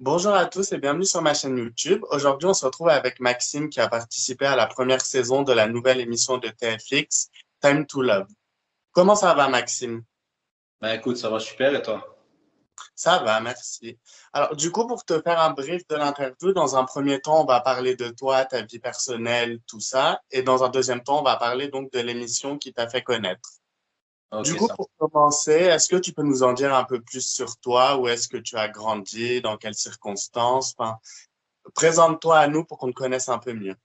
Bonjour à tous et bienvenue sur ma chaîne YouTube. Aujourd'hui, on se retrouve avec Maxime qui a participé à la première saison de la nouvelle émission de TFX, Time to Love. Comment ça va, Maxime? Bah écoute, ça va super et toi? Ça va, merci. Alors, du coup, pour te faire un brief de l'interview, dans un premier temps, on va parler de toi, ta vie personnelle, tout ça. Et dans un deuxième temps, on va parler donc de l'émission qui t'a fait connaître. Du Ok, coup, ça. pour commencer, est-ce que tu peux nous en dire un peu plus sur toi? Où est-ce que tu as grandi? Dans quelles circonstances? Enfin, présente-toi à nous pour qu'on te connaisse un peu mieux.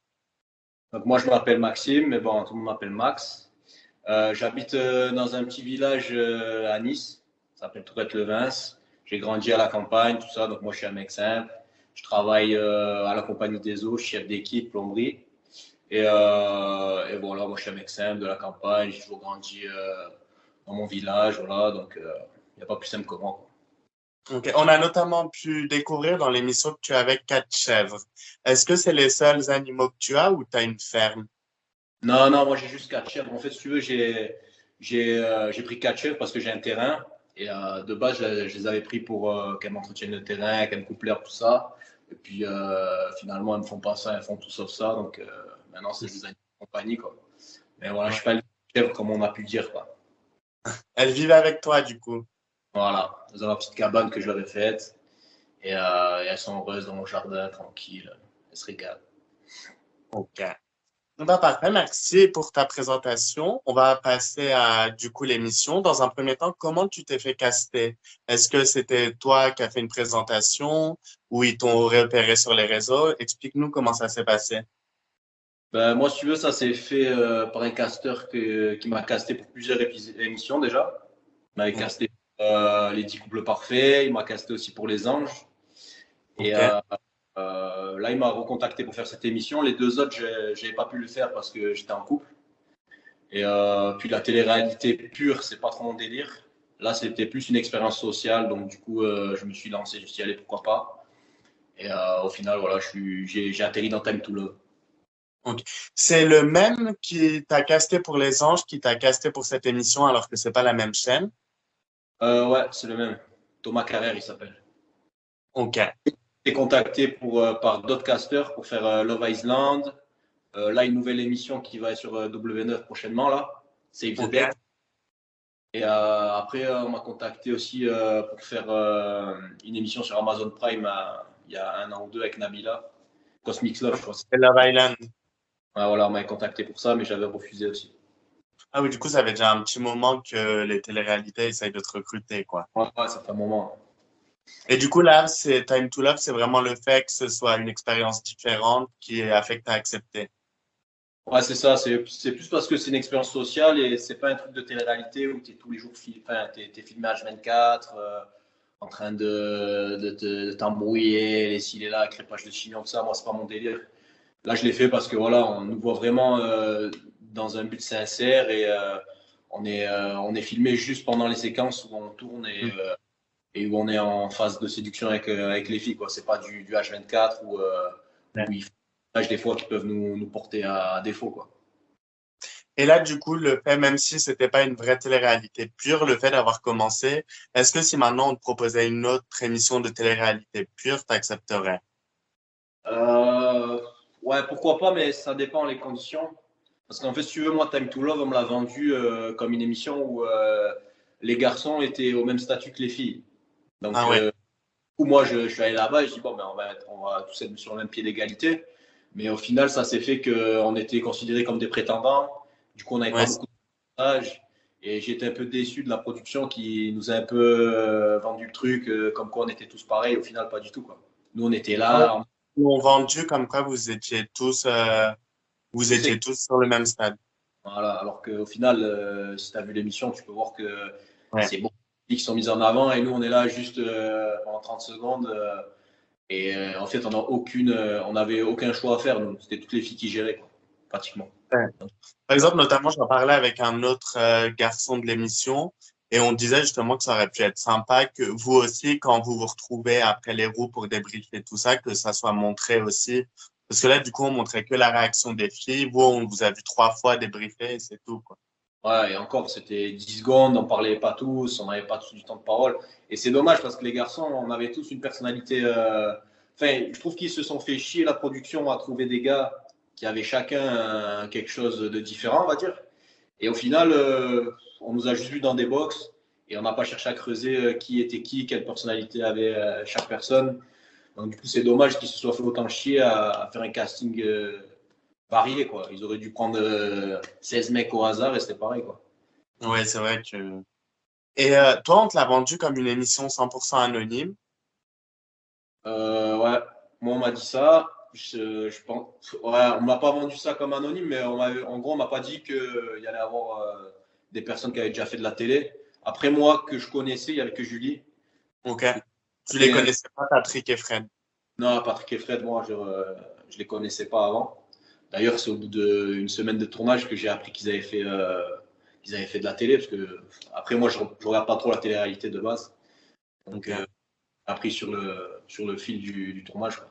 Donc moi je m'appelle Maxime, mais bon, tout le monde m'appelle Max. J'habite dans un petit village à Nice, ça s'appelle Tourette-le-Vins. J'ai grandi à la campagne, tout ça, donc moi je suis un mec simple. Je travaille à la compagnie des eaux, chef d'équipe, plomberie. Et voilà, moi je suis un mec simple de la campagne, j'ai toujours grandi dans mon village, voilà, donc il n'y a pas plus simple que moi, quoi. Ok. On a notamment pu découvrir dans l'émission que tu avais 4 chèvres. Est-ce que c'est les seuls animaux que tu as ou tu as une ferme? Non, non, moi j'ai juste 4 chèvres. En fait, si tu veux, j'ai pris 4 chèvres parce que j'ai un terrain. Et de base, je les avais pris pour qu'elles m'entretiennent le terrain, qu'elles me coupent l'herbe, tout ça. Et puis finalement, elles me font pas ça, elles font tout sauf ça. Donc maintenant, c'est des animaux de compagnie, quoi. Mais voilà, je suis pas Ouais. une chèvre comme on a pu dire, quoi. Elles vivent avec toi, du coup. Voilà, dans ma petite cabane que je leur ai faite. Et elles sont heureuses dans mon jardin, tranquilles. Elles se régalent. Ok. Bah, parfait, merci pour ta présentation. On va passer à, du coup, l'émission. Dans un premier temps, comment tu t'es fait caster? Est-ce que c'était toi qui as fait une présentation ou ils t'ont repéré sur les réseaux? Explique-nous comment ça s'est passé. Ben, moi, si tu veux, ça s'est fait par un casteur qui m'a casté pour plusieurs émissions déjà. Il m'avait Mm. casté pour les 10 couples parfaits, il m'a casté aussi pour les anges. Et Ok. là, il m'a recontacté pour faire cette émission. Les deux autres, je n'avais pas pu le faire parce que j'étais en couple. Et puis la télé-réalité pure, c'est pas trop mon délire. Là, c'était plus une expérience sociale, donc du coup, je me suis lancé, je me suis dit, allez, pourquoi pas. Et au final, voilà, j'ai atterri dans Time to Love. Ok. C'est le même qui t'a casté pour les anges, qui t'a casté pour cette émission alors que c'est pas la même chaîne? Ouais, c'est le même. Thomas Carrère, il s'appelle. Ok. Été contacté par d'autres casters pour faire Love Island. Là, une nouvelle émission qui va être sur W9 prochainement, là, Save the Ok. Date. Et après, on m'a contacté aussi pour faire une émission sur Amazon Prime il y a un an ou deux avec Nabila. Cosmic Love, je crois. C'est Love Island. Ouais, voilà, on m'avait contacté pour ça, mais j'avais refusé aussi. Ah oui, du coup, ça fait déjà un petit moment que les téléréalités essayent de te recruter, quoi. Ouais, ouais, ça fait un moment. Et du coup, là, c'est Time to Love, c'est vraiment le fait que ce soit une expérience différente qui a fait que t'as accepté. Ouais, c'est ça. C'est plus parce que c'est une expérience sociale et c'est pas un truc de télé-réalité où tu es tous les jours enfin, t'es filmé H24 en train de t'embrouiller, les ci, les là, crépage de chignon, tout ça. Moi, c'est pas mon délire. Là, je l'ai fait parce que voilà, on nous voit vraiment dans un but sincère et on est filmé juste pendant les séquences où on tourne Mm. et où on est en phase de séduction avec les filles, quoi. C'est pas du H24 Ouais. où ils font des fois qui peuvent nous porter à défaut, quoi. Et là, du coup, le fait, même si c'était pas une vraie télé-réalité pure, le fait d'avoir commencé, est-ce que si maintenant on te proposait une autre émission de télé-réalité pure, t'accepterais? Euh, ouais, pourquoi pas, mais ça dépend les conditions. Parce qu'en fait, si tu veux, moi, Time to Love, on me l'a vendu comme une émission où les garçons étaient au même statut que les filles. Donc, Ah ouais. moi, je suis allé là-bas et je dis, bon, ben, on va tous être sur le même pied d'égalité. Mais au final, ça s'est fait qu'on était considérés comme des prétendants. Du coup, on n'avait Ouais. pas beaucoup de messages. Et j'étais un peu déçu de la production qui nous a un peu vendu le truc, comme quoi on était tous pareils. Au final, pas du tout, quoi. Nous, on était Ah ouais. là, Ils m'ont vendu comme quoi vous tous. étiez tous sur le même stade. Voilà, alors qu'au final, si tu as vu l'émission, tu peux voir que Ouais. c'est beaucoup de filles qui sont mises en avant et nous, on est là juste pendant 30 secondes. En fait, on n'avait aucun choix à faire. Nous. C'était toutes les filles qui géraient, quoi, pratiquement. Ouais. Par exemple, notamment, j'en parlais avec un autre garçon de l'émission et on disait justement que ça aurait pu être sympa que vous aussi, quand vous vous retrouvez après les roues pour débriefer tout ça, que ça soit montré aussi. Parce que là, du coup, on montrait que la réaction des filles. Vous, on vous a vu 3 fois débriefer et c'est tout, quoi. Ouais, et encore, c'était 10 secondes, on parlait pas tous, on n'avait pas tous du temps de parole. Et c'est dommage parce que les garçons, on avait tous une personnalité. Enfin, je trouve qu'ils se sont fait chier la production à trouver des gars qui avaient chacun quelque chose de différent, on va dire. Et au final, on nous a juste vus dans des box et on n'a pas cherché à creuser qui était qui, quelle personnalité avait chaque personne. Donc, du coup, c'est dommage qu'ils se soient fait autant chier à faire un casting varié, quoi. Ils auraient dû prendre 16 mecs au hasard et c'était pareil, quoi. Ouais, c'est vrai que... Et toi, on te l'a vendu comme une émission 100% anonyme. Ouais, moi, on m'a dit ça. Je pense, ouais, on m'a pas vendu ça comme anonyme, mais en gros, on m'a pas dit qu'il y allait avoir des personnes qui avaient déjà fait de la télé. Après, moi, que je connaissais, il y avait que Julie. OK. Tu les Après, connaissais pas, Patrick et Fred. non, Patrick et Fred, moi, je les connaissais pas avant. D'ailleurs, c'est au bout d'une semaine de tournage que j'ai appris qu'ils avaient fait de la télé, parce que après, moi, je regarde pas trop la télé-réalité de base. Donc, OK. j'ai appris sur le fil du tournage, quoi.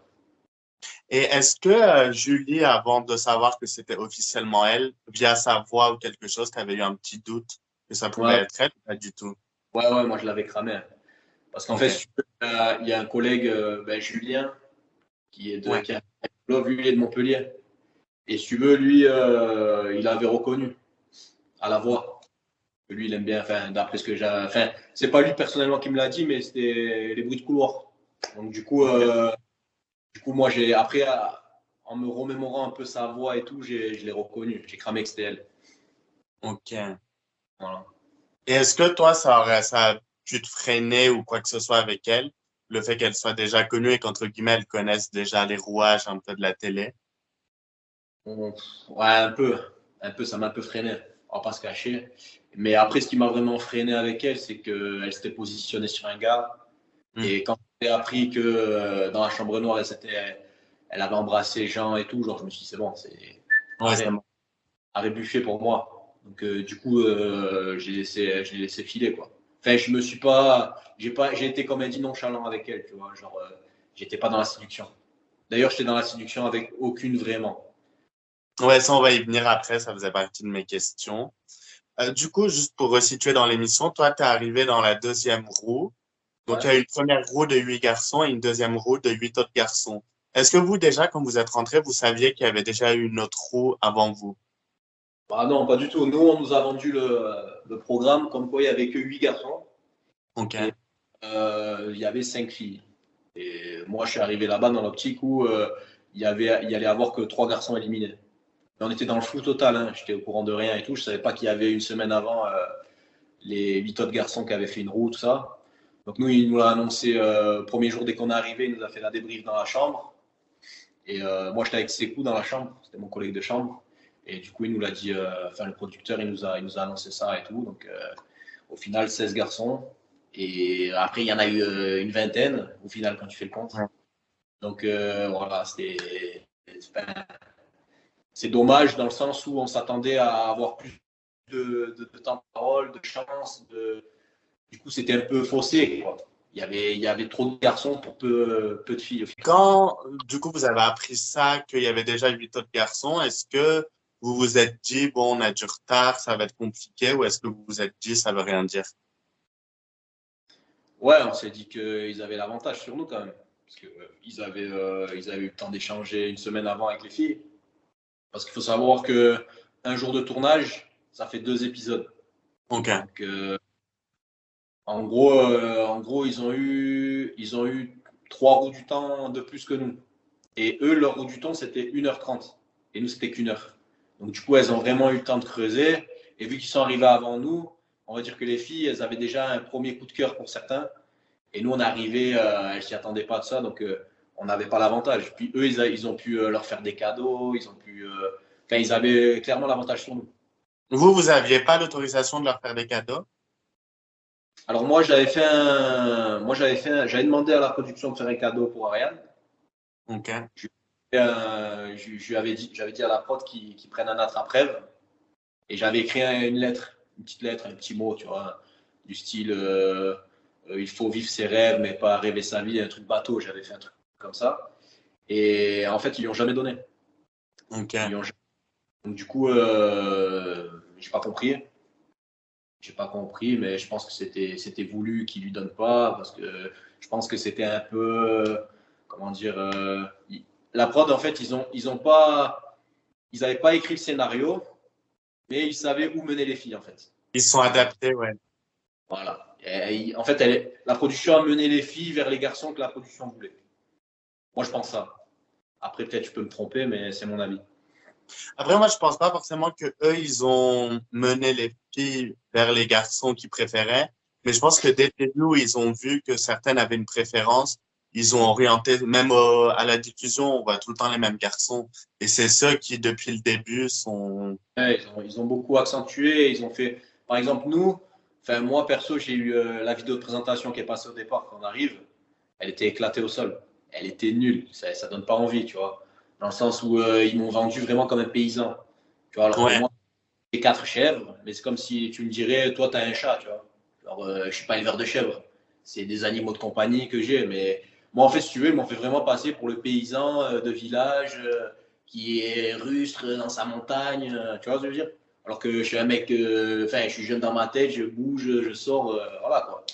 Et est-ce que Julie, avant de savoir que c'était officiellement elle, via sa voix ou quelque chose, tu avais eu un petit doute que ça pouvait Ouais, être elle? Pas du tout. ouais, moi, je l'avais cramé, hein. Parce qu'en fait, OK. si tu veux, il y a un collègue, Julien, Ouais. qui a lui, il est de Montpellier. Et si tu veux, lui, il avait reconnu à la voix. Lui, il aime bien, enfin, d'après ce que j'ai. Enfin, c'est pas lui personnellement qui me l'a dit, mais c'était les bruits de couloir. Donc, OK. du coup moi, après, en me remémorant un peu sa voix et tout, je l'ai reconnu. J'ai cramé que c'était elle. OK. Voilà. Et est-ce que toi, ça a pu te freiner ou quoi que ce soit avec elle, le fait qu'elle soit déjà connue et qu'entre guillemets, elle connaisse déjà les rouages un peu de la télé? Ouais, un peu, ça m'a un peu freiné. On va pas se cacher. Mais après, ce qui m'a vraiment freiné avec elle, c'est qu'elle s'était positionnée sur un gars. Hmm. Et quand j'ai appris que dans la chambre noire, elle avait embrassé Jean et tout, genre, je me suis dit, c'est bon, c'est Ouais, c'est bon. arrêt buffet pour moi. Donc, du coup, je l'ai laissé filer, quoi. Enfin, je me suis pas, j'ai été, comme elle dit, nonchalant avec elle, tu vois. Genre, j'étais pas dans la séduction. D'ailleurs, j'étais dans la séduction avec aucune vraiment. Ouais, ça, on va y venir après, ça faisait partie de mes questions. Du coup, juste pour resituer dans l'émission, toi, t'es arrivé dans la deuxième roue. Donc, il y Ouais. a une première roue de 8 garçons et une deuxième roue de 8 autres garçons. Est-ce que vous, déjà, quand vous êtes rentrés, vous saviez qu'il y avait déjà eu une autre roue avant vous? Bah non, pas du tout. Nous, on nous a vendu le programme comme quoi il y avait que 8 garçons et OK. il y avait 5 filles. Et moi, je suis arrivé là-bas dans l'optique où il y allait avoir que 3 garçons éliminés. Mais on était dans le flou total, hein. J'étais au courant de rien et tout. Je savais pas qu'il y avait une semaine avant les 8 autres garçons qui avaient fait une roue, tout ça. Donc nous, il nous l'a annoncé premier jour dès qu'on est arrivé, il nous a fait la débrief dans la chambre. Et moi, j'étais avec Sekou dans la chambre, c'était mon collègue de chambre. Et du coup, il nous l'a dit, enfin, le producteur, il nous a annoncé ça et tout. Donc, au final, 16 garçons. Et après, il y en a eu une vingtaine, au final, quand tu fais le compte. Ouais. Donc, voilà, c'est dommage dans le sens où on s'attendait à avoir plus de temps de parole, de chance. Du coup, c'était un peu faussé, quoi. Il y avait trop de garçons pour peu de filles au final. Quand, du coup, vous avez appris ça, qu'il y avait déjà 8 autres garçons, est-ce que vous vous êtes dit, bon, on a du retard, ça va être compliqué, ou est-ce que vous vous êtes dit, ça veut rien dire? Ouais, on s'est dit qu'ils avaient l'avantage sur nous quand même. Parce ils avaient eu le temps d'échanger une semaine avant avec les filles. Parce qu'il faut savoir que un jour de tournage, ça fait 2 épisodes. OK. Donc, en gros, ils ont eu 3 roues du temps de plus que nous. Et eux, leur roue du temps, c'était 1h30. Et nous, c'était qu'1 heure. Donc, du coup, elles ont vraiment eu le temps de creuser. Et vu qu'ils sont arrivés avant nous, on va dire que les filles, elles avaient déjà un premier coup de cœur pour certains. Et nous, on est arrivés, elles s'y attendaient pas de ça, donc on n'avait pas l'avantage. Puis eux, ils ont pu leur faire des cadeaux, enfin, ils avaient clairement l'avantage sur nous. Vous aviez pas l'autorisation de leur faire des cadeaux? Alors moi j'avais demandé à la production de faire un cadeau pour Ariane. OK. Je lui avais j'avais dit à la prod qu'ils prennent un attrape-rêve et j'avais écrit une lettre, une petite lettre, un petit mot, tu vois, du style il faut vivre ses rêves mais pas rêver sa vie, un truc bateau. J'avais fait un truc comme ça. Et en fait, ils lui ont jamais donné. Ils OK. lui ont Donc du coup, j'ai pas compris. J'ai pas compris, mais je pense que c'était voulu qu'ils lui donnent pas parce que je pense que c'était un peu comment dire la prod en fait ils avaient pas écrit le scénario mais ils savaient où mener les filles en fait. Ils sont adaptés, ouais. Voilà. En fait, la production a mené les filles vers les garçons que la production voulait. Moi, je pense ça. Après, peut-être je peux me tromper, mais c'est mon avis. Après, moi, je pense pas forcément que eux, ils ont mené les filles vers les garçons qu'ils préféraient, mais je pense que dès le début, où ils ont vu que certaines avaient une préférence, ils ont orienté, même à la diffusion, on voit tout le temps les mêmes garçons, et c'est ceux qui, depuis le début, sont... Ouais, ils ont beaucoup accentué. Ils ont fait, par exemple, nous, enfin moi perso, j'ai eu la vidéo de présentation qui est passée au départ quand on arrive. Elle était éclatée au sol. Elle était nulle. Ça donne pas envie, tu vois. Dans le sens où ils m'ont vendu vraiment comme un paysan. Tu vois, alors que Ouais. moi, j'ai 4 chèvres, mais c'est comme si tu me dirais, toi, tu as un chat, tu vois. Alors, je suis pas éleveur de chèvres. C'est des animaux de compagnie que j'ai, mais moi, en fait, si tu veux, ils m'ont fait vraiment passer pour le paysan de village qui est rustre dans sa montagne, tu vois ce que je veux dire? Alors que je suis un mec, enfin, je suis jeune dans ma tête, je bouge, je sors, voilà quoi.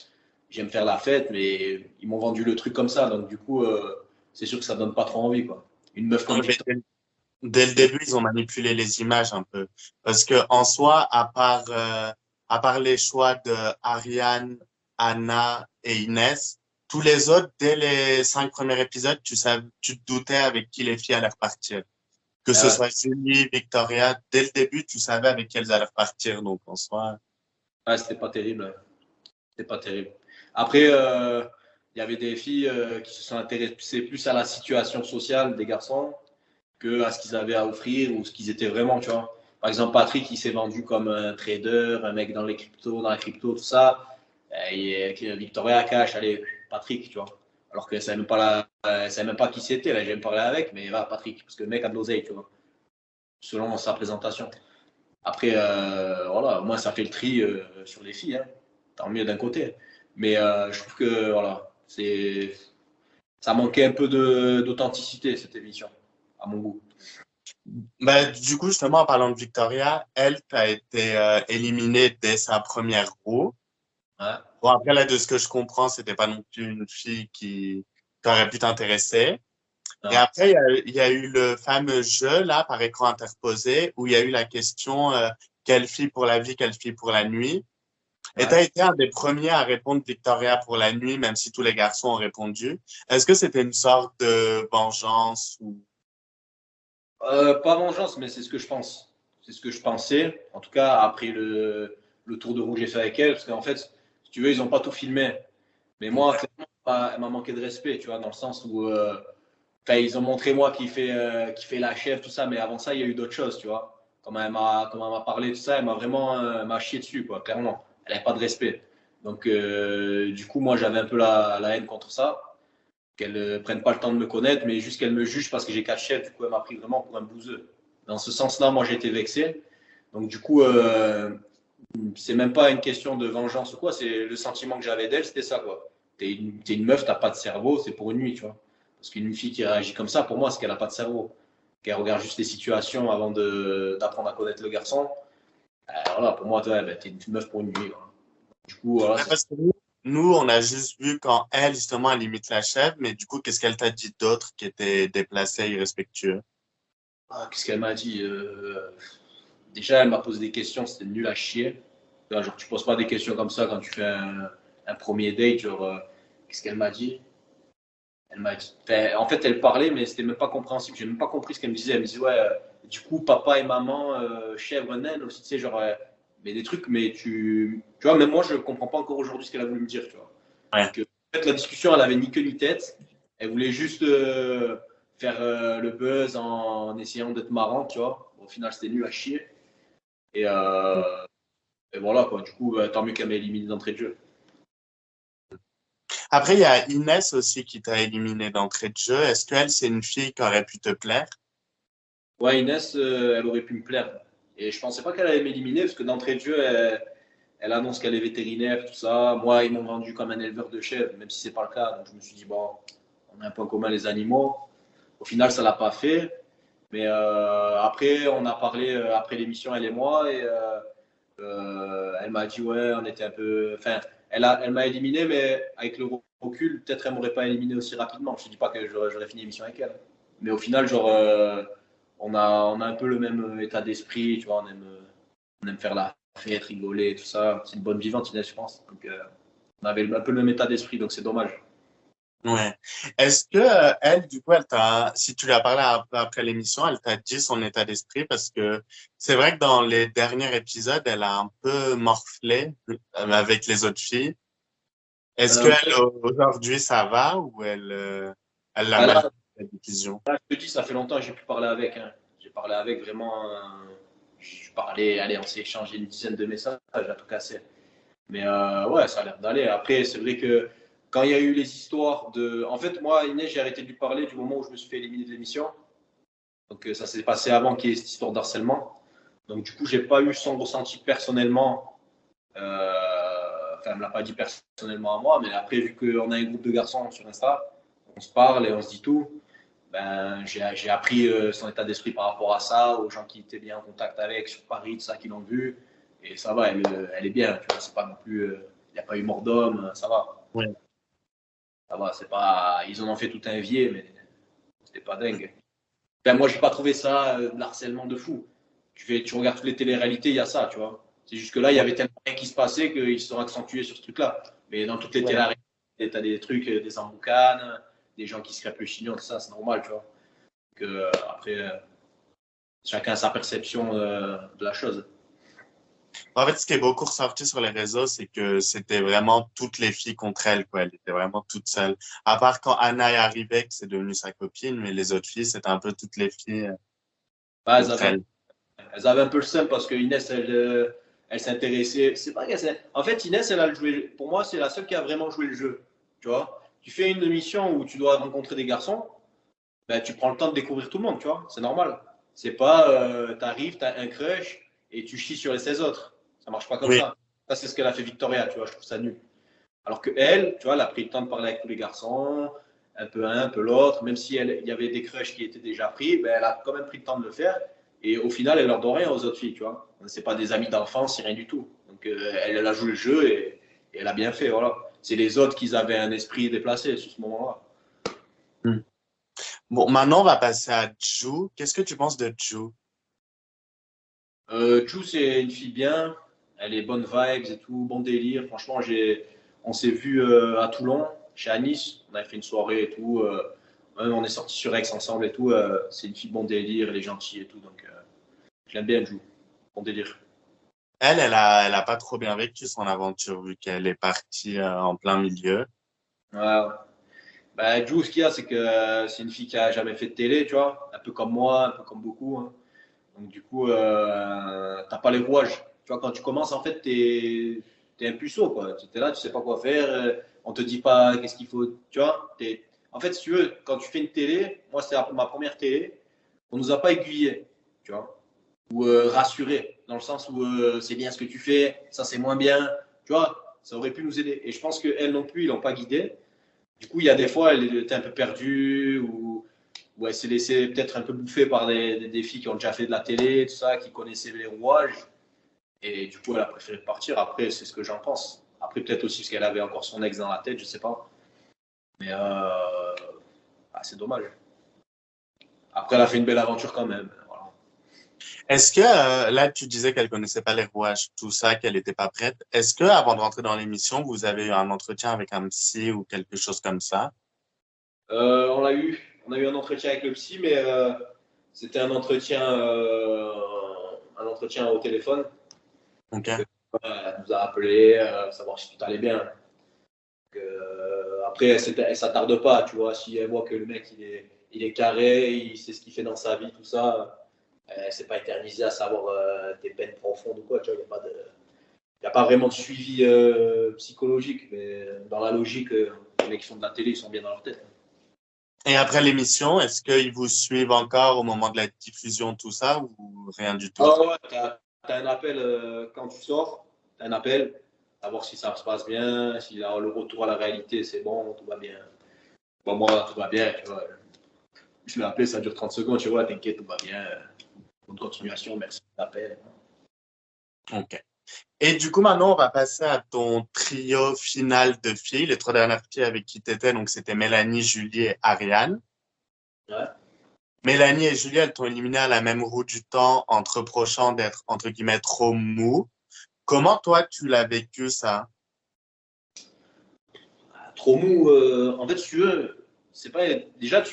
J'aime faire la fête, mais ils m'ont vendu le truc comme ça, donc du coup, c'est sûr que ça donne pas trop envie, quoi. Une meuf comme Mais Victor. dès le début, ils ont manipulé les images un peu. Parce que en soi, à part les choix de Ariane, Anna et Inès, tous les autres, dès les 5 premiers épisodes, tu te doutais avec qui les filles allaient repartir. Que ce Ouais, soit Julie, Victoria, dès le début, tu savais avec qui elles allaient repartir. Donc en soi, ouais, c'était pas terrible. Ouais. C'était pas terrible. Après, il y avait des filles qui se sont intéressées plus à la situation sociale des garçons que à ce qu'ils avaient à offrir ou ce qu'ils étaient vraiment, tu vois. Par exemple, Patrick, il s'est vendu comme un trader, un mec dans les cryptos, dans la crypto, tout ça. Et Victoria Cash, allez, Patrick, tu vois. Alors que ça savait même pas, savait même pas qui c'était, là, j'ai même parlé avec, mais va, Patrick, parce que le mec a de l'oseille, tu vois, selon sa présentation. Après, voilà, moi, ça fait le tri sur les filles, hein. Tant mieux d'un côté. Mais je trouve que, voilà, ça manquait un peu d'authenticité, cette émission, à mon goût. bah, du coup, justement, en parlant de Victoria, elle a été éliminée dès sa première roue. Ouais, Bon, après, là, de ce que je comprends, c'était pas non plus une fille qui aurait pu t'intéresser. Et non, après, il y a eu le fameux jeu, là, par écran interposé, où il y a eu la question, quelle fille pour la vie, quelle fille pour la nuit. Et tu ouais. as été un des premiers à répondre Victoria pour la nuit, même si tous les garçons ont répondu. Est-ce que c'était une sorte de vengeance ou... Pas vengeance, mais c'est ce que je pense. C'est ce que je pensais. En tout cas, après le tour de roue que j'ai fait avec elle, parce qu'en fait, si tu veux, ils n'ont pas tout filmé. Mais moi, clairement, elle m'a manqué de respect, tu vois, dans le sens où enfin, ils ont montré moi qui fait la chef, tout ça, mais avant ça, il y a eu d'autres choses, tu vois. Comment elle m'a parlé, tout ça, elle m'a vraiment m'a chié dessus, quoi, clairement. Elle n'avait pas de respect. Donc, du coup, moi, j'avais un peu la haine contre ça. Qu'elle ne prenne pas le temps de me connaître, mais juste qu'elle me juge parce que j'ai 4 chefs. Du coup, elle m'a pris vraiment pour un bouseux. Dans ce sens-là, moi, j'ai été vexé. Donc, du coup, c'est même pas une question de vengeance ou quoi, c'est le sentiment que j'avais d'elle, c'était ça, quoi. T'es une meuf, t'as pas de cerveau, c'est pour une nuit, tu vois. Parce qu'une fille qui réagit comme ça, pour moi, c'est qu'elle a pas de cerveau. Qu'elle regarde juste les situations avant d'apprendre à connaître le garçon. Voilà, pour moi, toi, ben, t'es une meuf pour une nuit. Voilà. Du coup, voilà, Ouais, c'est ça. parce que nous, on a juste vu quand elle, justement, elle limite la chef, mais du coup, qu'est-ce qu'elle t'a dit d'autre qui était déplacé, irrespectueux? Ah, qu'est-ce qu'elle m'a dit déjà, elle m'a posé des questions, c'était nul à chier. Genre, tu poses pas des questions comme ça quand tu fais un premier date. Genre, qu'est-ce qu'elle m'a dit? Elle m'a dit. Enfin, en fait, elle parlait, mais c'était même pas compréhensible. J'ai même pas compris ce qu'elle me disait. Elle me disait, ouais, du coup, papa et maman, chèvre, naine aussi, tu sais, genre, mais des trucs, mais tu vois, même moi, je comprends pas encore aujourd'hui ce qu'elle a voulu me dire, tu vois. Ouais. Parce que, en fait, la discussion, elle avait ni queue ni tête. Elle voulait juste faire le buzz en essayant d'être marrante, tu vois. Au final, c'était nul à chier. Et, et voilà, quoi. Du coup, tant mieux qu'elle m'ait éliminé d'entrée de jeu. Après, il y a Inès aussi qui t'a éliminé d'entrée de jeu. Est-ce qu'elle, c'est une fille qui aurait pu te plaire? Ouais, Inès, elle aurait pu me plaire. Et je pensais pas qu'elle allait m'éliminer parce que d'entrée de jeu, elle annonce qu'elle est vétérinaire, tout ça. Moi, ils m'ont vendu comme un éleveur de chèvres, même si c'est pas le cas. Donc je me suis dit, bon, on a un point commun, les animaux. Au final, ça l'a pas fait. Mais après, on a parlé après l'émission, elle et moi, et elle m'a dit, ouais, on était un peu. Enfin, elle m'a éliminé, mais avec le recul, peut-être elle m'aurait pas éliminé aussi rapidement. Je ne dis pas que j'aurais fini l'émission avec elle. Mais au final, genre, on a un peu le même état d'esprit, tu vois, on aime faire la fête, rigoler, tout ça. C'est une bonne vivante, Inès, je pense. Donc, on avait un peu le même état d'esprit, donc c'est dommage. Ouais. Est-ce que elle, du coup, si tu lui as parlé après l'émission, elle t'a dit son état d'esprit parce que c'est vrai que dans les derniers épisodes, elle a un peu morflé avec les autres filles. Est-ce que En fait, aujourd'hui ça va ou elle l'a bah mal là, pris, la décision? je te dis, ça fait longtemps que j'ai pu parler avec. Hein. J'ai parlé avec vraiment. Je parlais, allez, on s'est échangé une dizaine de messages à tout casser. Mais ouais, ça a l'air d'aller. Après, c'est vrai que quand il y a eu les histoires de. En fait, moi, Inès, j'ai arrêté de lui parler du moment où je me suis fait éliminer de l'émission. Donc, ça s'est passé avant qu'il y ait cette histoire d'harcèlement. Donc, du coup, j'ai pas eu son ressenti personnellement. Enfin, elle me l'a pas dit personnellement à moi, mais après, vu qu'on a un groupe de garçons sur Insta, on se parle et on se dit tout. Ben, j'ai appris son état d'esprit par rapport à ça, aux gens qui étaient bien en contact avec sur Paris, tout ça, qui l'ont vu. Et ça va, elle est bien, tu vois, c'est pas non plus. Il n'y a pas eu mort d'homme, ça va. Ouais. Ça va, c'est pas. Ils en ont fait tout un vieux, mais c'était pas dingue. Ben, moi, j'ai pas trouvé ça de l'harcèlement de fou. Tu regardes toutes les téléréalités, il y a ça, tu vois. C'est juste que là, il y avait tellement rien qui se passait qu'ils se sont accentués sur ce truc-là. Mais dans toutes les Ouais. téléréalités, tu as des trucs, des emboucanes, des gens qui se crêpent le chignon, tout ça, c'est normal, tu vois. Que, après, chacun a sa perception de la chose. En fait, ce qui est beaucoup ressorti sur les réseaux, c'est que c'était vraiment toutes les filles contre elle, quoi. Elle était vraiment toute seule. À part quand Anna est arrivée, que c'est devenu sa copine, mais les autres filles, c'était un peu toutes les filles Bah, contre elle. elles avaient un peu le seum parce que Inès, elle s'intéressait. C'est pas qu'elle s'est- En fait, Inès, elle a joué. Pour moi, c'est la seule qui a vraiment joué le jeu. Tu vois, tu fais une émission où tu dois rencontrer des garçons, ben, tu prends le temps de découvrir tout le monde, tu vois. C'est normal. C'est pas, t'arrives, t'as un crush et tu chies sur les 16 autres. Ça marche pas comme Oui, ça. Ça, c'est ce qu'elle a fait Victoria, tu vois. Je trouve ça nul. Alors que elle, tu vois, elle a pris le temps de parler avec tous les garçons, un peu un peu l'autre, même si il y avait des crushs qui étaient déjà pris, ben, elle a quand même pris le temps de le faire. Et au final, elle leur donne rien aux autres filles, tu vois. C'est pas des amis d'enfance, c'est rien du tout. Donc elle a joué le jeu et elle a bien fait, voilà. C'est les autres qui avaient un esprit déplacé sur ce moment-là. hmm. Bon, maintenant, on va passer à Ju. Qu'est-ce que tu penses de Ju? Chou, c'est une fille bien, elle est bonne vibes et tout, bon délire. Franchement, on s'est vu à Toulon, chez Anis, on avait fait une soirée et tout. Même on est sorti sur Aix ensemble et tout. C'est une fille bon délire, elle est gentille et tout, donc je l'aime bien, Chou. Bon délire. Elle a pas trop bien vécu son aventure vu qu'elle est partie en plein milieu. Ouais, ouais. Bah, Chou, ce qu'il y a, c'est que c'est une fille qui a jamais fait de télé, tu vois, un peu comme moi, un peu comme beaucoup. Hein. Donc du coup, t'as pas les rouages. Tu vois, quand tu commences, en fait, t'es un puceau, quoi. Tu es là, tu sais pas quoi faire. On te dit pas qu'est-ce qu'il faut. Tu vois, en fait, si tu veux, quand tu fais une télé, moi, c'est ma première télé, on nous a pas aiguillé, tu vois, ou rassuré, dans le sens où c'est bien ce que tu fais, ça c'est moins bien. Tu vois, ça aurait pu nous aider. Et je pense qu'elle non plus, ils l'ont pas guidée. Du coup, il y a des fois, elle était un peu perdue ou elle s'est laissée peut-être un peu bouffer par des filles qui ont déjà fait de la télé, tout ça, qui connaissaient les rouages. Et du coup, elle a préféré partir. Après, c'est ce que j'en pense. Après, peut-être aussi parce qu'elle avait encore son ex dans la tête, je sais pas. Mais c'est dommage. Après, elle a fait une belle aventure quand même. Voilà. Est-ce que là, tu disais qu'elle connaissait pas les rouages, tout ça, qu'elle était pas prête. Est-ce que avant de rentrer dans l'émission, vous avez eu un entretien avec un psy ou quelque chose comme ça? On a eu un entretien avec le psy, mais c'était un entretien au téléphone. Ok. Donc, elle nous a appelé, savoir si tout allait bien. Après, elle s'attarde pas, tu vois. Si elle voit que le mec, il est carré, il sait ce qu'il fait dans sa vie, tout ça, elle s'est pas éternisée à savoir tes peines profondes ou quoi, tu vois. Il n'y a pas vraiment de suivi psychologique, mais dans la logique, les mecs qui font de la télé, ils sont bien dans leur tête. Et après l'émission, est-ce qu'ils vous suivent encore au moment de la diffusion, tout ça, ou rien du tout? Ah ouais, t'as un appel quand tu sors, t'as un appel, à voir si ça se passe bien, si le retour à la réalité, c'est bon, tout va bien. Bon, moi, tout va bien, tu vois. Je l'ai appelé, ça dure 30 secondes, tu vois, t'inquiète, tout va bien. Bonne continuation, merci de l'appel. Ok. Et du coup, maintenant, on va passer à ton trio final de filles, les trois dernières filles avec qui tu étais. Donc, c'était Mélanie, Julie et Ariane. Ouais. Mélanie et Julie, elles t'ont éliminé à la même roue du temps en te reprochant d'être, entre guillemets, trop mou. Comment, toi, tu l'as vécu, ça? Trop mou. En fait, si tu veux, c'est pas. Déjà, quand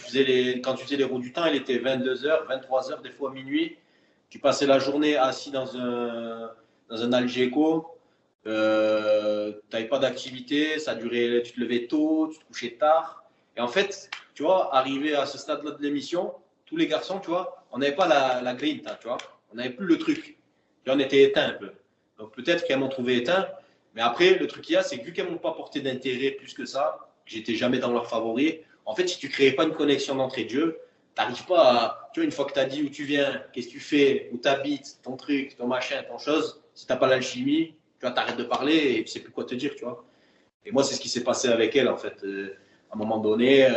tu faisais les roues du temps, il était 22 h, 23 h, des fois minuit. Tu passais la journée assis dans un Algeco. Tu n'avais pas d'activité, ça durait, tu te levais tôt, tu te couchais tard. Et en fait, tu vois, arrivé à ce stade-là de l'émission, tous les garçons, tu vois, on n'avait pas la grinta, tu vois. On n'avait plus le truc. Tu vois, on était éteints un peu. Donc peut-être qu'elles m'ont trouvé éteint. Mais après, le truc qu'il y a, c'est que vu qu'elles m'ont pas porté d'intérêt plus que ça, que j'étais jamais dans leurs favoris, en fait, si tu créais pas une connexion d'entrée de jeu, t'arrives pas à. Tu vois, une fois que tu as dit où tu viens, qu'est-ce que tu fais, où tu habites, ton truc, ton machin, ton chose, si t'as pas l'alchimie, tu vois, t'arrêtes de parler et tu sais plus quoi te dire, tu vois. Et moi, c'est ce qui s'est passé avec elle, en fait. À un moment donné,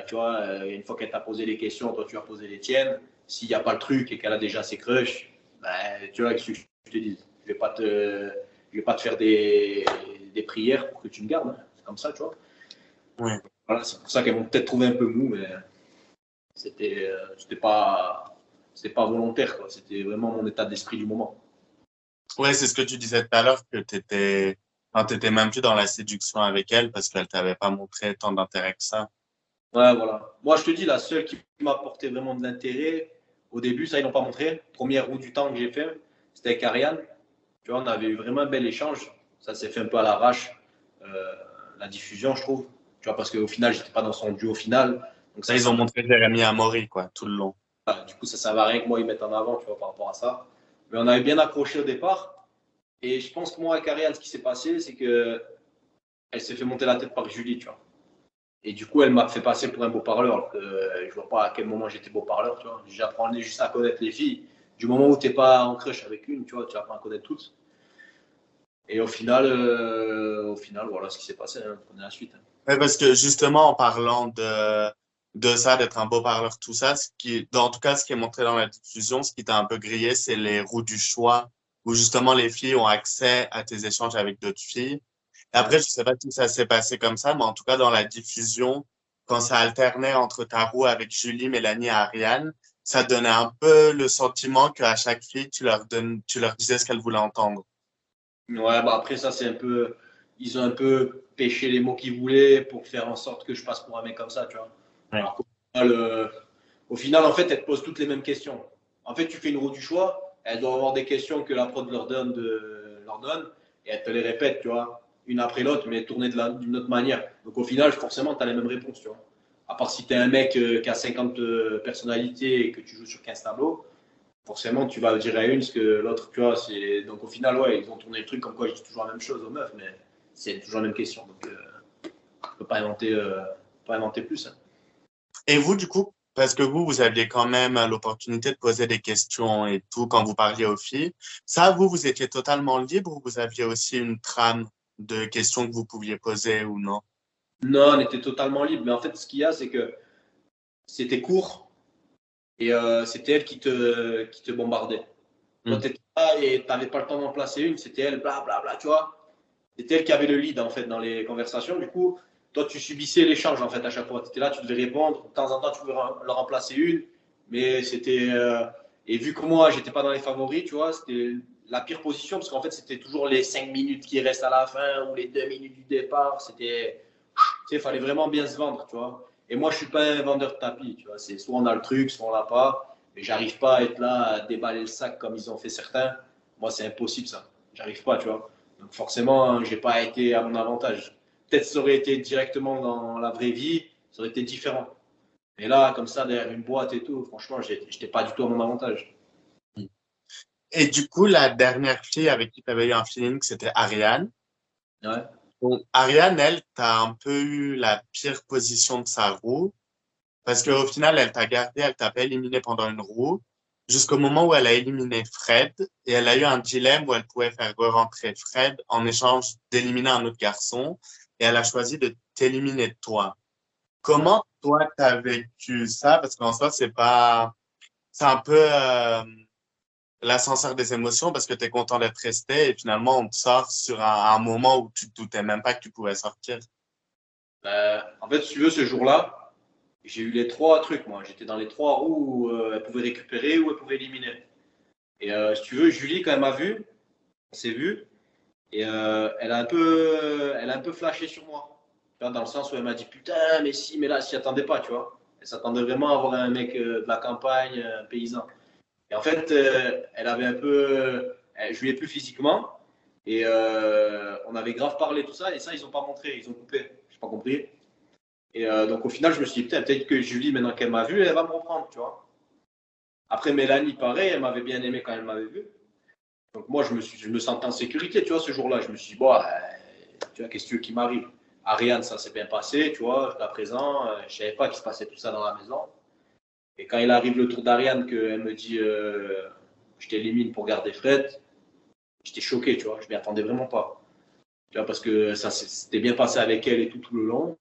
tu vois, une fois qu'elle t'a posé les questions, toi, tu as posé les tiennes. S'il n'y a pas le truc et qu'elle a déjà ses crushs, ben, tu vois, qu'est-ce que je te dis? Je vais pas te faire des prières pour que tu me gardes, hein. C'est comme ça, tu vois. Oui. Voilà, c'est pour ça qu'elles m'ont peut-être trouvé un peu mou, mais c'était pas volontaire, quoi. C'était vraiment mon état d'esprit du moment. Ouais, c'est ce que tu disais tout à l'heure, que enfin, t'étais même plus dans la séduction avec elle parce qu'elle t'avait pas montré tant d'intérêt que ça. Ouais, voilà. Moi, je te dis, la seule qui m'a apporté vraiment de l'intérêt, au début, ça, ils n'ont pas montré. Première roue du temps que j'ai fait, c'était avec Ariane. Tu vois, on avait eu vraiment un bel échange. Ça s'est fait un peu à l'arrache, euh, la diffusion, je trouve. Tu vois, parce qu'au final, j'étais pas dans son duo final. Donc, Là, ça ils ont servait. montré Jérémy Amaury, quoi, tout le long. Du coup, ça servait à rien que moi, ils mettent en avant, tu vois, par rapport à ça. Mais on avait bien accroché au départ. Et je pense que moi, avec Ariane, ce qui s'est passé, c'est que elle s'est fait monter la tête par Julie, tu vois. Et du coup, elle m'a fait passer pour un beau parleur. Alors que, je vois pas à quel moment j'étais beau parleur, tu vois. J'apprends juste à connaître les filles. Du moment où t'es pas en crush avec une, tu vois, tu apprends à connaître toutes. Et au final, voilà ce qui s'est passé. Hein. On est à la suite. Hein. Ouais, parce que justement, en parlant de ça, d'être un beau parleur, tout ça, en tout cas, ce qui est montré dans la diffusion, ce qui t'a un peu grillé, c'est les roues du choix, où justement les filles ont accès à tes échanges avec d'autres filles. Et Ouais. après, je sais pas si ça s'est passé comme ça, mais en tout cas, dans la diffusion, quand ça alternait entre ta roue avec Julie, Mélanie et Ariane, ça donnait un peu le sentiment qu'à chaque fille, tu leur disais ce qu'elle voulait entendre. Ouais, bah après, ça, c'est un peu. Ils ont un peu pêché les mots qu'ils voulaient pour faire en sorte que je passe pour un mec comme ça, tu vois. Ouais. Alors qu'au final, en fait, elles te posent toutes les mêmes questions. En fait, tu fais une roue du choix, elles doivent avoir des questions que la prod leur donne et elles te les répètent, tu vois, une après l'autre, mais tournées d'une autre manière. Donc au final, forcément, tu as les mêmes réponses, tu vois. À part si tu es un mec qui a 50 personnalités et que tu joues sur 15 tableaux, forcément, tu vas dire à une ce que l'autre, tu vois. Donc au final, ouais, ils ont tourné le truc comme quoi je dis toujours la même chose aux meufs, mais c'est toujours la même question. Donc on ne peut pas inventer plus. Hein. Et vous, du coup, parce que vous aviez quand même l'opportunité de poser des questions et tout quand vous parliez aux filles. Ça, vous étiez totalement libre ou vous aviez aussi une trame de questions que vous pouviez poser ou non? Non, on était totalement libre. Mais en fait, ce qu'il y a, c'est que c'était court et c'était elle qui te bombardait. Toi, Hmm. tu étais là et tu n'avais pas le temps d'en placer une. C'était elle, blablabla, bla, bla, tu vois. C'était elle qui avait le lead, en fait, dans les conversations. Du coup, toi, tu subissais l'échange, en fait, à chaque fois. Tu étais là, tu devais répondre. De temps en temps, tu pouvais leur remplacer une. Mais c'était. Et vu que moi, j'étais pas dans les favoris, tu vois, c'était la pire position parce qu'en fait, c'était toujours les 5 minutes qui restent à la fin ou les 2 minutes du départ. C'était. Tu sais, il fallait vraiment bien se vendre, tu vois. Et moi, je suis pas un vendeur de tapis, tu vois. C'est soit on a le truc, soit on l'a pas. Mais j'arrive pas à être là, à déballer le sac comme ils ont fait certains. Moi, c'est impossible, ça. J'arrive pas, tu vois. Donc, forcément, j'ai pas été à mon avantage. Peut-être ça aurait été directement dans la vraie vie, ça aurait été différent. Mais là, comme ça, derrière une boîte et tout, franchement, j'étais pas du tout à mon avantage. Et du coup, la dernière fille avec qui tu avais eu un feeling, c'était Ariane. Ouais. Bon, Ariane, elle, t'as un peu eu la pire position de sa roue. Parce qu'au final, elle t'a gardé, elle t'a pas éliminé pendant une roue, jusqu'au moment où elle a éliminé Fred, et elle a eu un dilemme où elle pouvait faire re-rentrer Fred en échange d'éliminer un autre garçon, et elle a choisi de t'éliminer toi. Ouais. Comment toi t'as vécu ça? Parce qu'en soi, c'est un peu, l'ascenseur des émotions parce que tu es content d'être resté et finalement, on te sort sur un moment où tu te doutais même pas que tu pouvais sortir. En fait, si tu veux, ce jour-là, j'ai eu les trois trucs, moi. J'étais dans les trois où elle pouvait récupérer ou elle pouvait éliminer. Et si tu veux, Julie, quand elle m'a vu, on s'est vu, et elle a un peu flashé sur moi. Tu vois, dans le sens où elle m'a dit putain, mais si, mais là, elle s'y attendait pas, tu vois. Elle s'attendait vraiment à avoir un mec de la campagne, un paysan. Et en fait, elle avait un peu. Elle jouait plus physiquement. Et on avait grave parlé, tout ça. Et ça, ils n'ont pas montré, ils ont coupé. J'ai pas compris. Et donc, au final, je me suis dit, putain, peut-être que Julie, maintenant qu'elle m'a vu, elle va me reprendre, tu vois. Après, Mélanie, pareil, elle m'avait bien aimé quand elle m'avait vu. Donc, moi, je me sentais en sécurité, tu vois, ce jour-là. Je me suis dit, bon, tu vois, qu'est-ce que tu veux qui m'arrive? Ariane, ça s'est bien passé, tu vois, jusqu'à présent. Je savais pas qu'il se passait tout ça dans la maison. Et quand il arrive le tour d'Ariane, qu'elle me dit, je t'élimine pour garder Fred, j'étais choqué, tu vois, je m'y attendais vraiment pas. Tu vois, parce que ça s'était bien passé avec elle et tout le long.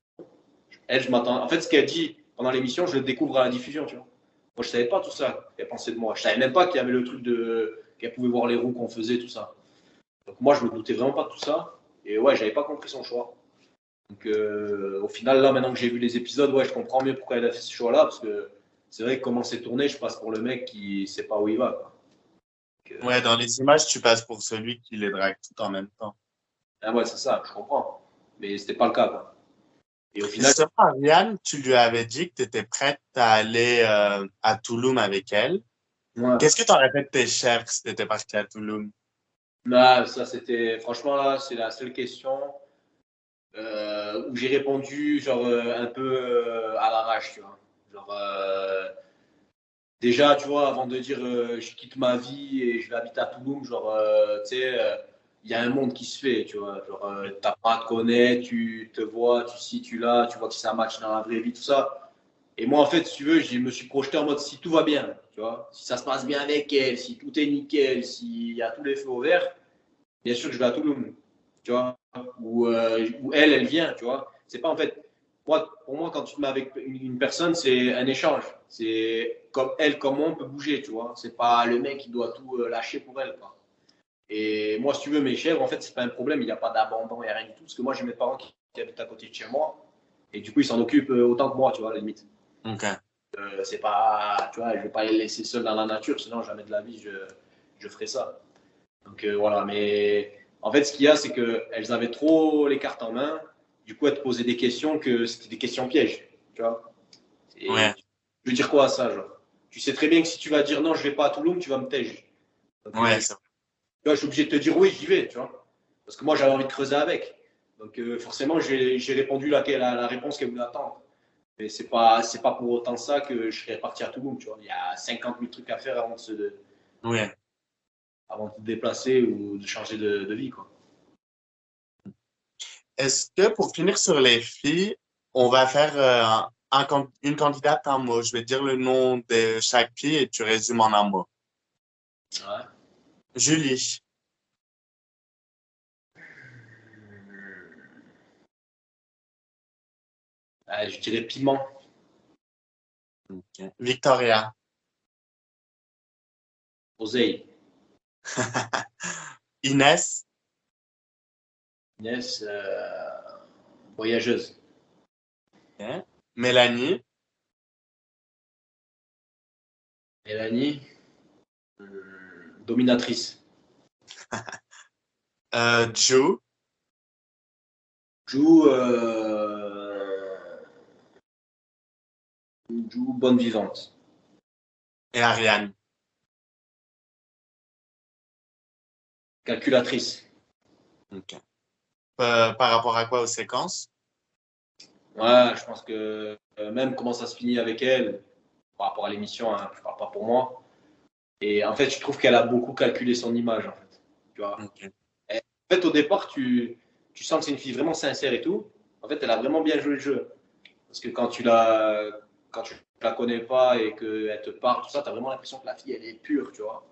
Elle, je m'attends. En fait, ce qu'elle dit pendant l'émission, je le découvre à la diffusion, tu vois. Moi, je savais pas tout ça qu'elle pensait de moi. Je savais même pas qu'il y avait le truc de qu'elle pouvait voir les roues qu'on faisait, tout ça. Donc moi, je me doutais vraiment pas de tout ça. Et ouais, j'avais pas compris son choix. Donc au final, là, maintenant que j'ai vu les épisodes, ouais, je comprends mieux pourquoi elle a fait ce choix-là, parce que c'est vrai que comment c'est tourné, je passe pour le mec qui sait pas où il va, quoi. Donc, Ouais, dans les images, tu passes pour celui qui les drague tout en même temps. ah ouais, c'est ça, je comprends. Mais c'était pas le cas, quoi. Et au final, Justement, Ariane, tu lui avais dit que tu étais prête à aller à Touloum avec elle. ouais. Qu'est-ce que tu aurais fait de tes chèvres si tu étais parti à Touloum? Là, ça, c'était, franchement, là, c'est la seule question où j'ai répondu, genre, un peu à l'arrache, tu vois. Genre, déjà, tu vois, avant de dire je quitte ma vie et je vais habiter à Touloum, genre, tu sais, il y a un monde qui se fait, tu vois. Genre, t'apprends à te connaître, tu te vois, tu ci, tu là, tu vois que c'est un match dans la vraie vie, tout ça. Et moi, en fait, si tu veux, je me suis projeté en mode si tout va bien, tu vois. Si ça se passe bien avec elle, si tout est nickel, s'il y a tous les feux au vert, bien sûr que je vais à Touloum, tu vois. Ou elle, elle vient, tu vois. C'est pas en fait. Moi, pour moi, quand tu te mets avec une personne, c'est un échange. C'est comme elle, comme moi, on peut bouger, tu vois. C'est pas le mec qui doit tout lâcher pour elle, quoi. Et moi, si tu veux, mes chèvres, en fait, c'est pas un problème. Il n'y a pas d'abandon, il n'y a rien du tout. Parce que moi, j'ai mes parents qui habitent à côté de chez moi. Et du coup, ils s'en occupent autant que moi, tu vois, à la limite. Ok. C'est pas, tu vois, je vais pas les laisser seuls dans la nature, sinon jamais de la vie je ferais ça. Donc voilà, mais en fait, ce qu'il y a, c'est qu'elles avaient trop les cartes en main. Du coup, elles te posaient des questions que c'était des questions pièges, tu vois. Et Ouais, je veux dire quoi à ça, genre? Tu sais très bien que si tu vas dire non, je vais pas à Toulouse, tu vas me tège. Donc, ouais, tu vois, je suis obligé de te dire oui, j'y vais, tu vois. Parce que moi, j'avais envie de creuser avec. Donc, forcément, j'ai répondu la réponse qu'elle voulait attendre. Mais c'est pas pour autant ça que je serais parti à Toulouse, tu vois. Il y a 50 000 trucs à faire ouais. avant de te déplacer ou de changer de vie, quoi. Est-ce que pour finir sur les filles, on va faire une candidate en mot. Je vais dire le nom de chaque fille et tu résumes en un mot. Ouais. Julie. Je dirais piment, Ok. Victoria. oseille. Inès. Inès, voyageuse. Ok. Mélanie. Mélanie, dominatrice. Ju. Jou, Jou, bonne vivante. Et Ariane. Calculatrice. Ok. Par rapport à quoi aux séquences? Ouais, je pense que même comment ça se finit avec elle, par rapport à l'émission, hein, je parle pas pour moi. Et en fait, je trouve qu'elle a beaucoup calculé son image, en fait. Tu vois. Ok. Et en fait, au départ, tu sens que c'est une fille vraiment sincère et tout. En fait, elle a vraiment bien joué le jeu. Parce que quand tu la connais pas et qu'elle te parle, tout ça, tu as vraiment l'impression que la fille, elle est pure, tu vois.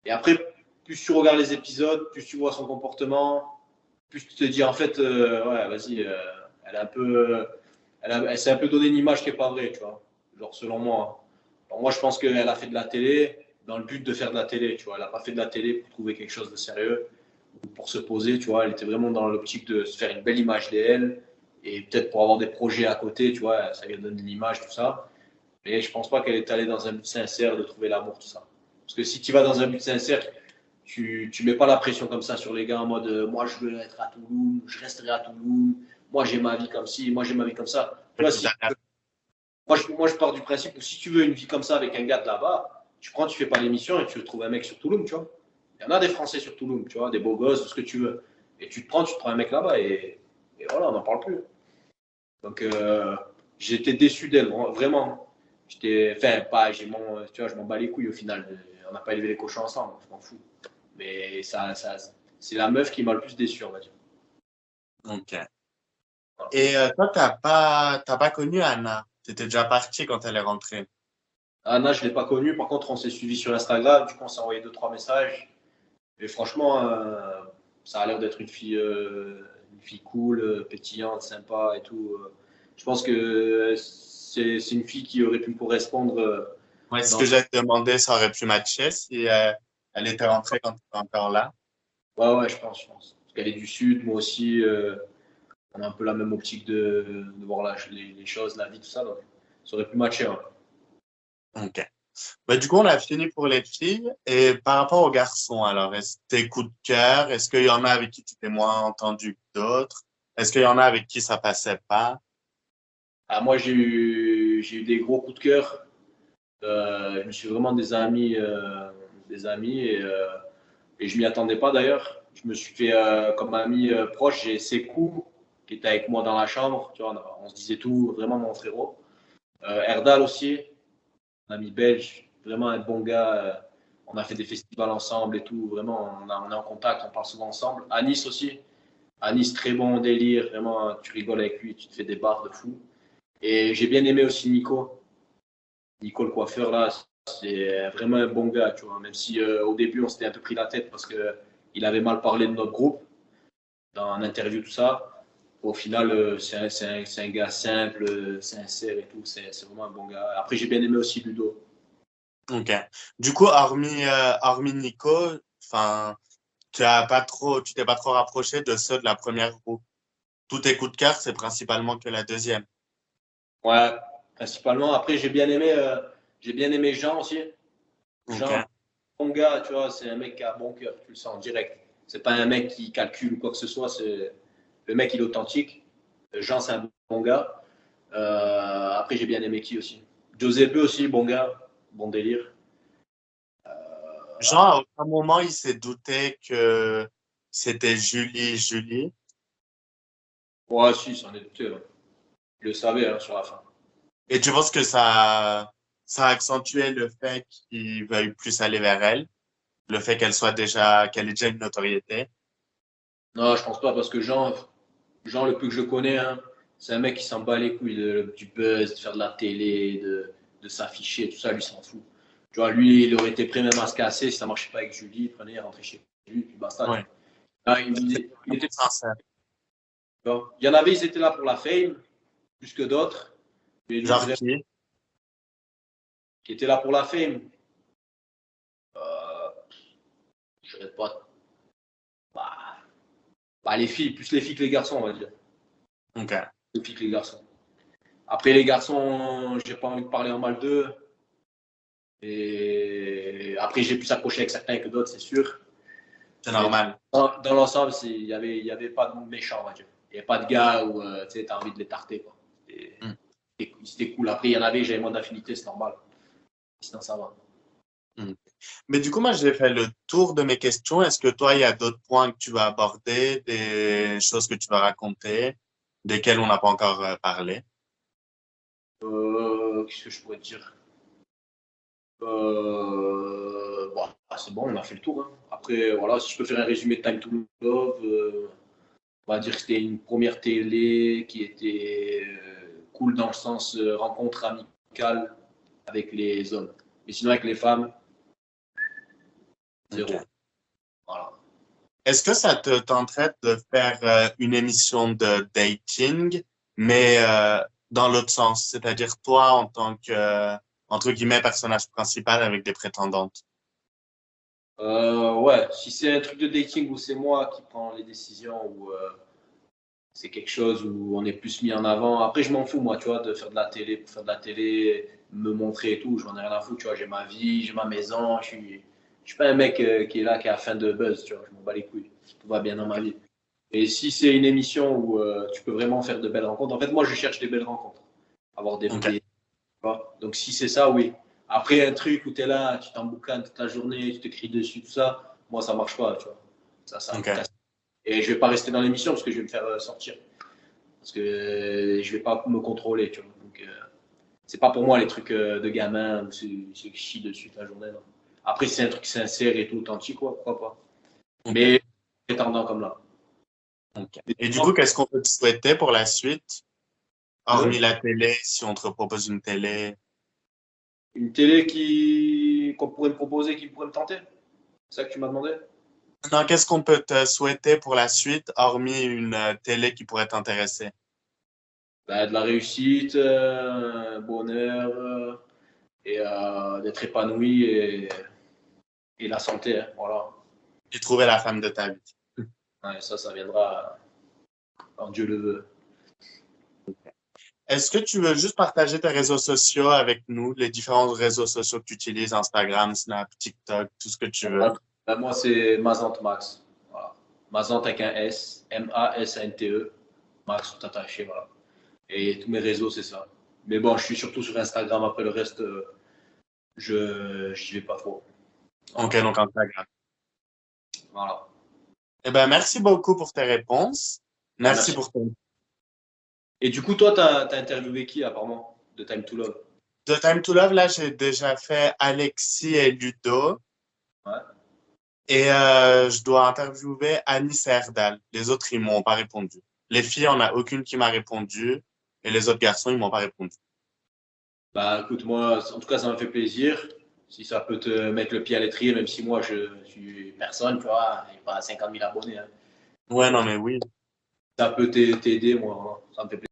Et après, plus tu regardes les épisodes, plus tu vois son comportement, plus tu te dis, en fait, ouais, vas-y, elle a un peu, elle s'est un peu donné une image qui est pas vraie, tu vois. Genre, selon moi. Alors, moi, je pense qu'elle a fait de la télé, dans le but de faire de la télé, tu vois. Elle n'a pas fait de la télé pour trouver quelque chose de sérieux, ou pour se poser, tu vois. Elle était vraiment dans l'optique de se faire une belle image d'elle, et peut-être pour avoir des projets à côté, tu vois, ça lui donne une image, tout ça. Mais je pense pas qu'elle est allée dans un but sincère de trouver l'amour, tout ça. Parce que si tu vas dans un but sincère, tu mets pas la pression comme ça sur les gars en mode moi je veux être à Toulouse, je resterai à Toulouse, moi j'ai ma vie comme ci, moi j'ai ma vie comme ça. Tu vois, moi je pars du principe que si tu veux une vie comme ça avec un gars de là-bas, tu fais pas l'émission et tu trouves un mec sur Toulouse, tu vois. Il y en a des Français sur Toulouse, tu vois, des beaux gosses, tout ce que tu veux. Et tu te prends un mec là-bas et voilà, on n'en parle plus. Donc j'étais déçu d'elle, vraiment. Enfin, pas, tu vois, je m'en bats les couilles au final. On n'a pas élevé les cochons ensemble, je m'en fous. Mais c'est la meuf qui m'a le plus déçu, on va dire. Ok. Et toi, t'as pas connu Anna. T'étais déjà parti quand elle est rentrée. Anna, je ne l'ai pas connue. Par contre, on s'est suivi sur Instagram. Du coup, on s'est envoyé 2, 3 messages. Et franchement, ça a l'air d'être une fille cool, pétillante, sympa et tout. Je pense que c'est une fille qui aurait pu me correspondre. Ouais, ce Dans... que j'ai demandé, ça aurait pu matcher si elle était rentrée quand tu étais encore là. Ouais, ouais, je pense. Parce qu'elle est du Sud, moi aussi. On a un peu la même optique de voir les choses, la vie, tout ça. Donc, ça aurait pu matcher. Ouais. Ok. Bah, du coup, on a fini pour les filles. Et par rapport aux garçons, alors, est-ce que tes coups de cœur, est-ce qu'il y en a avec qui tu t'es moins entendu que d'autres? Est-ce qu'il y en a avec qui ça passait pas? Ah, moi, j'ai eu des gros coups de cœur. Je me suis vraiment des amis et je m'y attendais pas d'ailleurs. Je me suis fait comme ami proche, j'ai Sekou qui était avec moi dans la chambre. Tu vois, on se disait tout, vraiment mon frérot. Erdal aussi, un ami belge, vraiment un bon gars. On a fait des festivals ensemble et tout. Vraiment, on est en contact, on parle souvent ensemble. Anis aussi. Anis, très bon délire. Vraiment, tu rigoles avec lui, tu te fais des barres de fou. Et j'ai bien aimé aussi Nico. Nico le coiffeur là, c'est vraiment un bon gars, tu vois. Même si au début on s'était un peu pris la tête parce que il avait mal parlé de notre groupe dans une interview tout ça. Au final, c'est un gars simple, sincère et tout. C'est vraiment un bon gars. Après j'ai bien aimé aussi Ludo. Ok. Du coup, hormis Nico, enfin, tu t'es pas trop rapproché de ceux de la première groupe. Tous tes coups de cœur, c'est principalement que la deuxième. Ouais, principalement. Après j'ai bien aimé Jean aussi. Ok. Jean, bon gars, tu vois, c'est un mec qui a un bon cœur, tu le sens direct. C'est pas un mec qui calcule ou quoi que ce soit. Le mec il est authentique. Jean c'est un bon gars. Après, j'ai bien aimé qui aussi. Giuseppe aussi, bon gars, bon délire. Jean, à aucun moment, il s'est douté que c'était Julie. Ouais, si, c'en est douté. Ouais. Il le savait hein, sur la fin. Et tu penses que ça a accentué le fait qu'il veuille plus aller vers elle, le fait qu'elle ait déjà une notoriété. Non, je pense pas parce que Jean le peu que je connais, hein, c'est un mec qui s'en bat les couilles du buzz, de faire de la télé, de s'afficher, tout ça, lui s'en fout. Tu vois, lui, il aurait été prêt même à se casser si ça marchait pas avec Julie, il prenait, il rentrait chez lui, puis basta. Tu Ouais. vois. Ah, C'est il était, sincère. tu vois. Il y en avait, ils étaient là pour la fame, plus que d'autres. Mais lui, Genre vraiment, qui? qui était là pour la fame, euh, je ne pas. Bah, les filles, plus les filles que les garçons, on va dire. Ok. Les filles que les garçons. Après, les garçons, j'ai pas envie de parler en mal d'eux. Et après, j'ai pu s'approcher avec certains que d'autres, c'est sûr. C'est Mais normal. dans l'ensemble, y avait pas de méchants, on va dire. Il n'y avait pas de gars où tu as envie de les tarter. Quoi. Mm. C'était cool. Après, il y en avait, j'avais moins d'affinité, c'est normal. Sinon, ça va. Mm. Mais du coup, moi, j'ai fait le tour de mes questions. Est-ce que toi, il y a d'autres points que tu vas aborder, des choses que tu vas raconter, desquelles on n'a pas encore parlé? Qu'est-ce que je pourrais te dire bon, c'est bon, on a fait le tour. Hein. Après, voilà, si je peux faire un résumé de Time to Love, on va dire que c'était une première télé qui était cool dans le sens rencontre amicale avec les hommes. Mais sinon, avec les femmes, zéro. Ok. Voilà. Est-ce que ça te tenterait de faire une émission de dating, mais dans l'autre sens, c'est-à-dire toi en tant que, entre guillemets, personnage principal avec des prétendantes? Ouais, si c'est un truc de dating où c'est moi qui prends les décisions, ou c'est quelque chose où on est plus mis en avant. Après, je m'en fous, moi, tu vois, de faire de la télé pour faire de la télé, me montrer et tout. J'en ai rien à foutre, tu vois. J'ai ma vie, j'ai ma maison. Je suis pas un mec qui est là, qui est à la fin de buzz, tu vois. Je m'en bats les couilles. Tout va bien dans ma Ok. vie. Et si c'est une émission où tu peux vraiment faire de belles rencontres, en fait, moi, je cherche des belles rencontres. Avoir Ok. tu vois. Donc, si c'est ça, oui. Après, un truc où tu es là, tu t'emboucanes toute la journée, tu te cries dessus, tout ça, moi, ça marche pas, tu vois. Ça me Ok. casse. Et je vais pas rester dans l'émission parce que je vais me faire sortir. Parce que je vais pas me contrôler, tu vois. Donc, c'est pas pour moi les trucs de gamin où c'est chie dessus toute la journée. Non. Après, si c'est un truc sincère et tout, authentique, quoi, pourquoi pas. Ok. Mais prétendant comme là. Ok. Et du coup, qu'est-ce qu'on peut te souhaiter pour la suite? Hormis De la télé, si on te propose une télé. une télé qu'on pourrait me proposer, qui pourrait me tenter. C'est ça que tu m'as demandé? Non, qu'est-ce qu'on peut te souhaiter pour la suite, hormis une télé qui pourrait t'intéresser? Bah, de la réussite, un bonheur et d'être épanoui et la santé. Hein, voilà. Et trouver la femme de ta vie. Ouais, ça viendra quand Dieu le veut. Est-ce que tu veux juste partager tes réseaux sociaux avec nous, les différents réseaux sociaux que tu utilises, Instagram, Snap, TikTok, tout ce que tu veux? Bah, moi, c'est Mazante Max. Voilà. Mazante avec un S, Masante, Max tout attaché, voilà. Et tous mes réseaux, c'est ça. Mais bon, je suis surtout sur Instagram. Après le reste, je j'y vais pas trop. Ok, Voilà. donc Instagram. Voilà. Eh ben, merci beaucoup pour tes réponses. Bah, Merci merci. pour ton... Et du coup, toi, t'as interviewé qui apparemment de Time to Love? De Time to Love, là, j'ai déjà fait Alexis et Ludo. Ouais. Et je dois interviewer Anis et Erdal. Les autres, ils m'ont pas répondu. Les filles, on a aucune qui m'a répondu. Et les autres garçons, ils m'ont pas répondu. Bah, écoute, moi, en tout cas, ça m'a fait plaisir. Si ça peut te mettre le pied à l'étrier, même si moi, je suis personne, tu vois, j'ai pas 50 000 abonnés. Hein. Ouais, non, mais oui. Ça peut t'aider, moi, hein. Ça me fait plaisir.